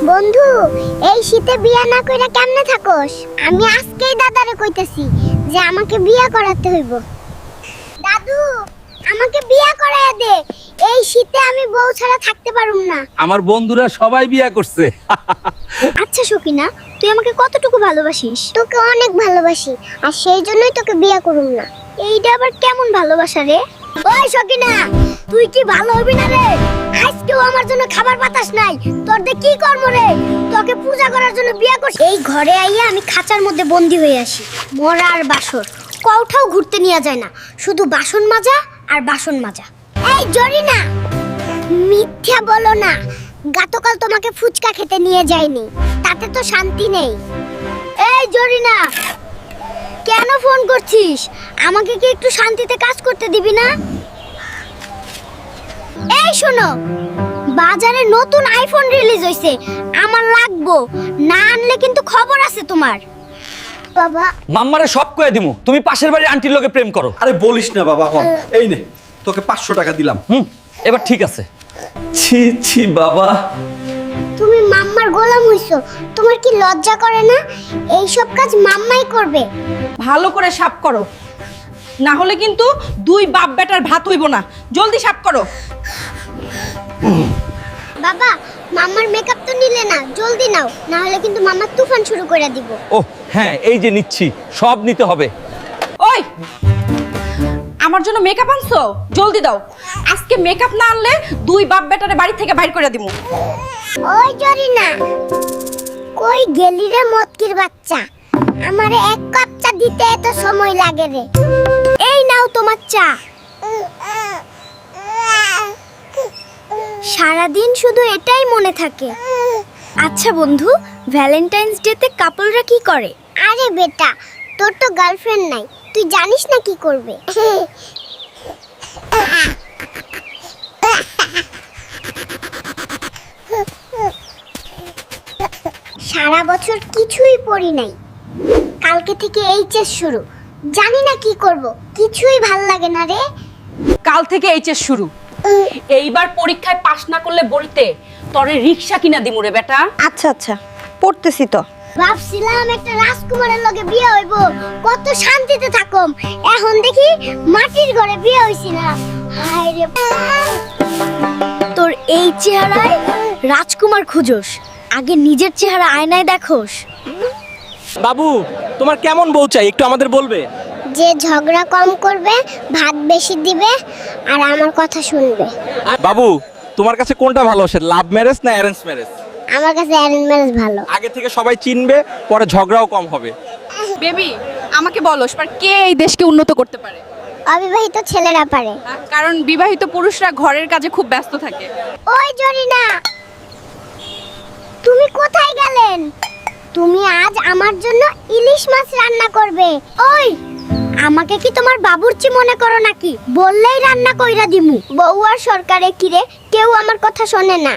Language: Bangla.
বন্ধু, এই শীতে বিয়া না কইরা কেমনে থাকোস? আমি আজকেই দাদারে কইতেছি যে আমাকে বিয়া করাতে হইব। দাদু, আমাকে বিয়া করায় দে। এই শীতে আমি বউ ছাড়া থাকতে পারুম না। আমার বন্ধুরা সবাই বিয়ে করছে। আচ্ছা সকিনা, তুই আমাকে কতটুকু ভালোবাসিস? তোকে অনেক ভালোবাসি, আর সেই জন্যই তোকে বিয়া করুম না। এইটা আবার কেমন ভালোবাসা রে? ওই সকিনা, তুই কি ভালো হবি না রে? আজকেও আমার জন্য খাবার পাতাস নাই। তোর দে কি কর্ম রে? তোকে পূজা করার জন্য বিয়া করছি। এই ঘরে আইয়া আমি খাঁচার মধ্যে বন্দি হয়ে আসি। মরা আর বাসর কোথাও ঘুরতে নিয়ে যায় না, শুধু বাসন মাজা আর বাসন মাজা। এই জরিনা, মিথ্যা বলো না। গতকাল তোমাকে ফুচকা খেতে নিয়ে যাইনি, তাতে তো শান্তি নেই। এই জরিনা, কেন ফোন করছিস? আমাকে কি একটু শান্তিতে কাজ করতে দিবি না? এই শোনো, বাজারে নতুন আইফোন রিলিজ হইছে, আমার লাগবো। না আনলে কিন্তু খবর আছে তোমার। বাবা, মাম্মারে সব কয়ে দিমু তুমি পাশের বাড়ির আন্টির লগে প্রেম করো। আরে বলিস না বাবা, হন এই নে তোকে 500 টাকা দিলাম। এবার ঠিক আছে। ছি ছি বাবা, তুমি মাম্মার গোলাম হইছো, তোমার কি লজ্জা করে না? এই সব কাজ মাম্মাই করবে। ভালো করে সাফ করো, না হলে কিন্তু দুই বাপ বেটার ভাত হইব না। জলদি সাফ করো। বাবা, মাম্মার মেকআপ তো নিলে না, জলদি নাও, না হলে কিন্তু মাম্মা তুফান শুরু করে দিব। ও হ্যাঁ, এই যে নিচ্ছি, সব নিতে হবে। ওই, আমার জন্য মেকআপ আনছো? জলদি দাও। আজকে মেকআপ না আনলে দুই বাপ বেটারে বাড়ি থেকে বাইর করে দিমু। ওই জরিনা, কই গেলি রে মতকির বাচ্চা? আমারে এক কাপ চা দিতে এত সময় লাগে রে। এই নাও তোমার চা। সারাদিন শুধু এটাই মনে থাকে। আচ্ছা বন্ধু, ভ্যালেন্টাইন্স ডেতে কাপলরা কি করে? আরে বেটা, তোর তো গার্লফ্রেন্ড নাই, তুই জানিস না কি করবে। সারা বছর কিছুই পড়ি নাই, কালকে থেকে এইচএস শুরু, জানি না কি করব, কিছুই ভাল লাগে না রে। কাল থেকে এইচএস শুরু। এইবার পরীক্ষায় পাশ না করলে বলতে তরে রিকশা কিনা দিমু রে বেটা। আচ্ছা আচ্ছা, পড়তেছি তো। ভাবছিলাম একটা রাজকুমারের লগে বিয়ে হইব, কত শান্তিতে থাকম। এখন দেখি মাটির ঘরে বিয়ে হইছি না। হায় রে, তোর এই চেহারায় রাজকুমার খুঁজোস, আগে নিজের চেহারা আয়নায় দেখোস। বাবু তোমার কেমন বউ চাই একটু আমাদের বলবে? যে ঝগড়া কম করবে, ভাত বেশি দিবে, আর আমার কথা শুনবে। বাবু তোমার কাছে কোনটা ভালো আসে, লাভ ম্যারেজ না অ্যারেঞ্জ ম্যারেজ? আমার কাছে অ্যারেঞ্জ ম্যারেজ ভালো। আগে থেকে সবাই চিনবে, পরে ঝগড়াও কম হবে। বেবি, আমাকে বলো কে এই দেশকে উন্নত করতে পারে? অবিবাহিত ছেলেরা পারে। কারণ বিবাহিত পুরুষরা ঘরের কাজে খুব ব্যস্ত থাকে। ওই জরিনা, তুমি কোথায় গেলেন? তুমি আজ আমার জন্য ইলিশ মাছ রান্না করবে। ওই, আমাকে কি তোমার বাবুর্চি মনে করো নাকি? বললেই রান্না কইরা দিমু। বউ আর সরকারে কিরে, কেউ আমার কথা শোনে না।